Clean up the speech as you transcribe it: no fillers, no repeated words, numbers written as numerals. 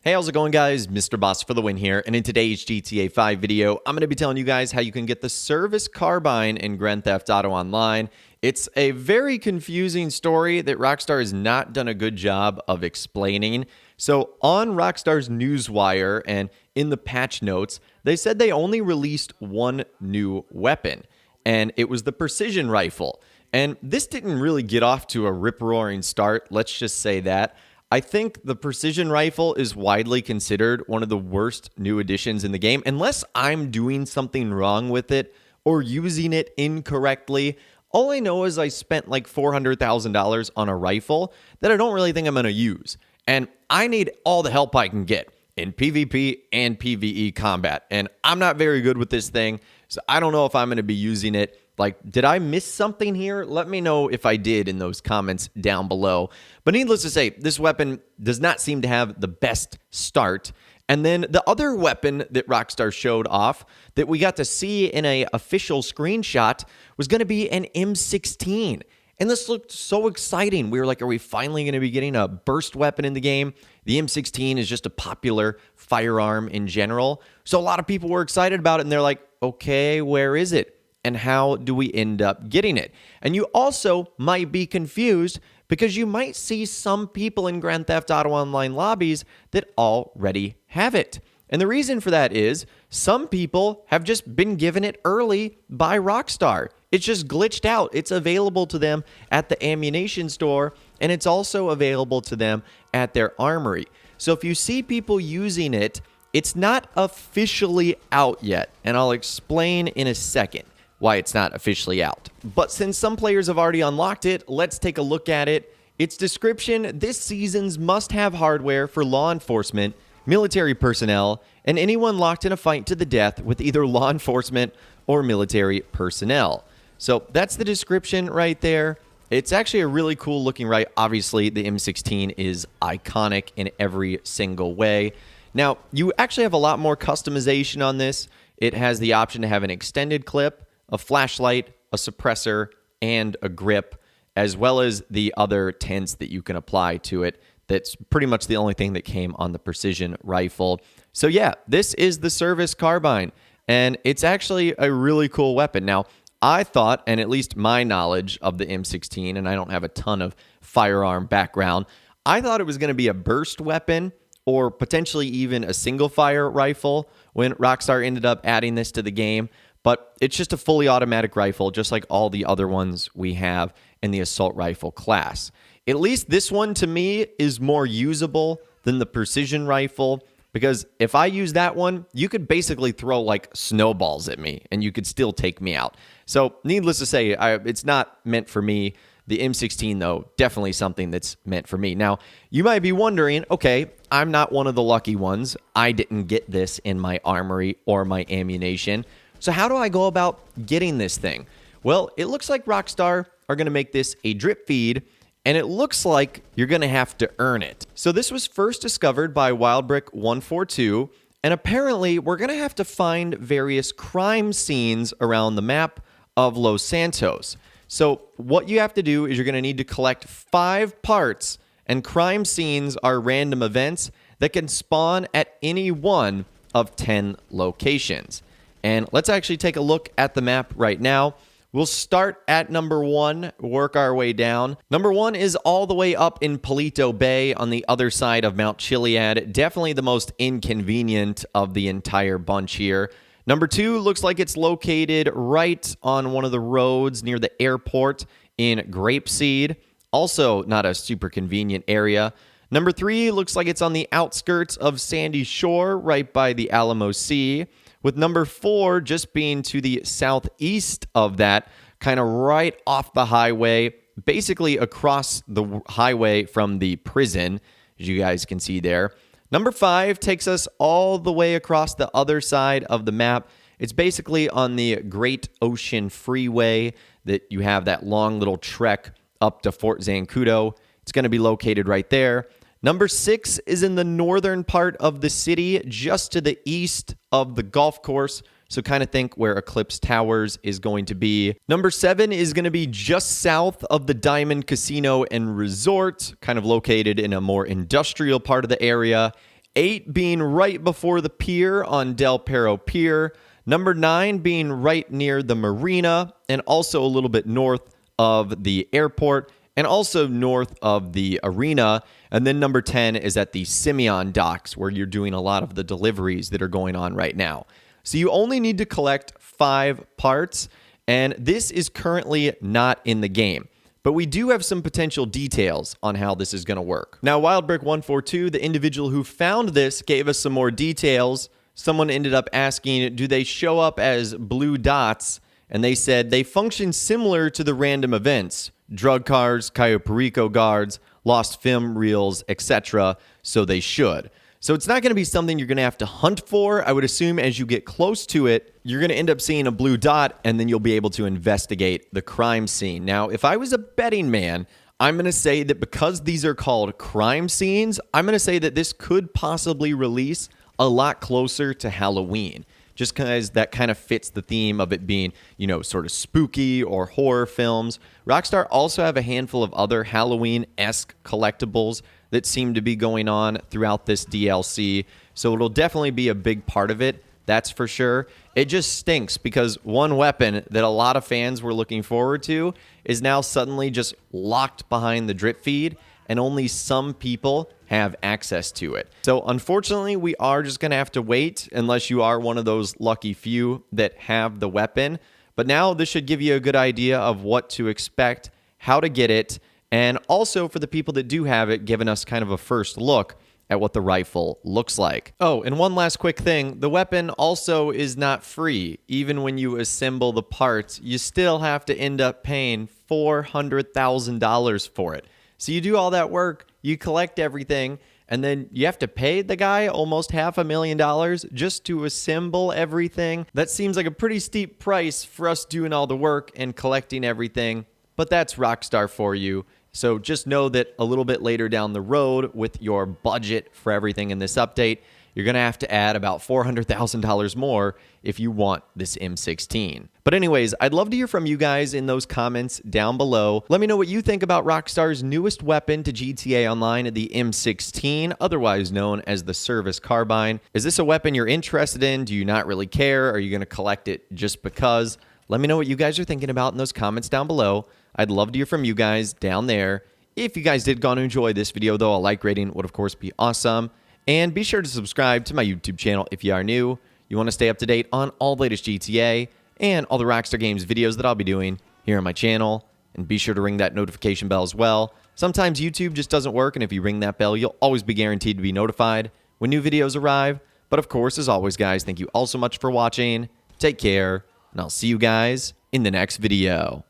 Hey, how's it going, guys? Mr. Boss for the win here, and in today's GTA 5 video, I'm going to be telling you guys how you can get the service carbine in Grand Theft Auto Online. It's a very confusing story that Rockstar has not done a good job of explaining. So on Rockstar's Newswire and in the patch notes, they said they only released one new weapon, and it was the precision rifle. And this didn't really get off to a rip-roaring start, let's just say that. I think the precision rifle is widely considered one of the worst new additions in the game, unless I'm doing something wrong with it or using it incorrectly. All I know is I spent like $400,000 on a rifle that I don't really think I'm going to use. And I need all the help I can get in PvP and PvE combat. And I'm not very good with this thing, so I don't know if I'm going to be using it. Like, did I miss something here? Let me know if I did in those comments down below. But needless to say, this weapon does not seem to have the best start. And then the other weapon that Rockstar showed off that we got to see in an official screenshot was going to be an M16. And this looked so exciting. We were like, are we finally going to be getting a burst weapon in the game? The M16 is just a popular firearm in general. So a lot of people were excited about it, and they're like, okay, where is it? And how do we end up getting it? And you also might be confused because you might see some people in Grand Theft Auto Online lobbies that already have it. And the reason for that is some people have just been given it early by Rockstar. It's just glitched out. It's available to them at the ammunition store, and it's also available to them at their armory. So if you see people using it, it's not officially out yet, and I'll explain in a second why it's not officially out. But since some players have already unlocked it, let's take a look at it. Its description: this season's must-have hardware for law enforcement, military personnel, and anyone locked in a fight to the death with either law enforcement or military personnel. So that's the description right there. It's actually a really cool looking rifle. Obviously, the M16 is iconic in every single way. Now, you actually have a lot more customization on this. It has the option to have an extended clip, a flashlight, a suppressor, and a grip, as well as the other tints that you can apply to it. That's pretty much the only thing that came on the precision rifle. So yeah, this is the service carbine, and it's actually a really cool weapon. Now, I thought, and at least my knowledge of the M16, and I don't have a ton of firearm background, I thought it was going to be a burst weapon or potentially even a single-fire rifle when Rockstar ended up adding this to the game. But it's just a fully automatic rifle, just like all the other ones we have in the assault rifle class. At least this one, to me, is more usable than the precision rifle, because if I use that one, you could basically throw like snowballs at me and you could still take me out. So needless to say, it's not meant for me. The M16, though, definitely something that's meant for me. Now, you might be wondering, okay, I'm not one of the lucky ones. I didn't get this in my armory or my ammunition. So how do I go about getting this thing? Well, it looks like Rockstar are going to make this a drip feed, and it looks like you're going to have to earn it. So this was first discovered by Wildbrick142, and apparently we're going to have to find various crime scenes around the map of Los Santos. So what you have to do is you're going to need to collect 5 parts, and crime scenes are random events that can spawn at any one of 10 locations. And let's actually take a look at the map right now. We'll start at number 1, work our way down. Number 1 is all the way up in Palito Bay on the other side of Mount Chiliad. Definitely the most inconvenient of the entire bunch here. Number 2 looks like it's located right on one of the roads near the airport in Grapeseed. Also not a super convenient area. Number 3 looks like it's on the outskirts of Sandy Shore, right by the Alamo Sea, with number 4 just being to the southeast of that, kind of right off the highway, basically across the highway from the prison, as you guys can see there. Number 5 takes us all the way across the other side of the map. It's basically on the Great Ocean Freeway that you have that long little trek up to Fort Zancudo. It's going to be located right there. Number 6 is in the northern part of the city, just to the east of the golf course. So kind of think where Eclipse Towers is going to be. Number 7 is going to be just south of the Diamond Casino and Resort, kind of located in a more industrial part of the area. 8 being right before the pier on Del Perro Pier, number 9 being right near the marina and also a little bit north of the airport and also north of the arena. And then number 10 is at the Simeon docks, where you're doing a lot of the deliveries that are going on right now. So you only need to collect 5 parts, and this is currently not in the game. But we do have some potential details on how this is going to work. Now, Wildbrick142, the individual who found this, gave us some more details. Someone ended up asking, do they show up as blue dots? And they said they function similar to the random events, drug cards, Cayo Perico guards, lost film reels, etc. So they should. So it's not going to be something you're going to have to hunt for. I would assume as you get close to it, you're going to end up seeing a blue dot, and then you'll be able to investigate the crime scene. Now, if I was a betting man, I'm going to say that because these are called crime scenes, I'm going to say that this could possibly release a lot closer to Halloween, just because that kind of fits the theme of it being, you know, sort of spooky or horror films. Rockstar also have a handful of other Halloween-esque collectibles that seem to be going on throughout this DLC, so it'll definitely be a big part of it, that's for sure. It just stinks because one weapon that a lot of fans were looking forward to is now suddenly just locked behind the drip feed, and only some people have access to it. So unfortunately, we are just going to have to wait unless you are one of those lucky few that have the weapon. But now this should give you a good idea of what to expect, how to get it, and also for the people that do have it, giving us kind of a first look at what the rifle looks like. Oh, and one last quick thing. The weapon also is not free. Even when you assemble the parts, you still have to end up paying $400,000 for it. So you do all that work, you collect everything, and then you have to pay the guy almost $500,000 just to assemble everything. That seems like a pretty steep price for us doing all the work and collecting everything, but that's Rockstar for you. So just know that a little bit later down the road with your budget for everything in this update, you're going to have to add about $400,000 more if you want this M16. But anyways, I'd love to hear from you guys in those comments down below. Let me know what you think about Rockstar's newest weapon to GTA Online, the M16, otherwise known as the Service Carbine. Is this a weapon you're interested in? Do you not really care? Are you going to collect it just because? Let me know what you guys are thinking about in those comments down below. I'd love to hear from you guys down there. If you guys did go on to enjoy this video, though, a like rating would, of course, be awesome. And be sure to subscribe to my YouTube channel if you are new. You want to stay up to date on all the latest GTA and all the Rockstar Games videos that I'll be doing here on my channel. And be sure to ring that notification bell as well. Sometimes YouTube just doesn't work, and if you ring that bell, you'll always be guaranteed to be notified when new videos arrive. But of course, as always, guys, thank you all so much for watching. Take care, and I'll see you guys in the next video.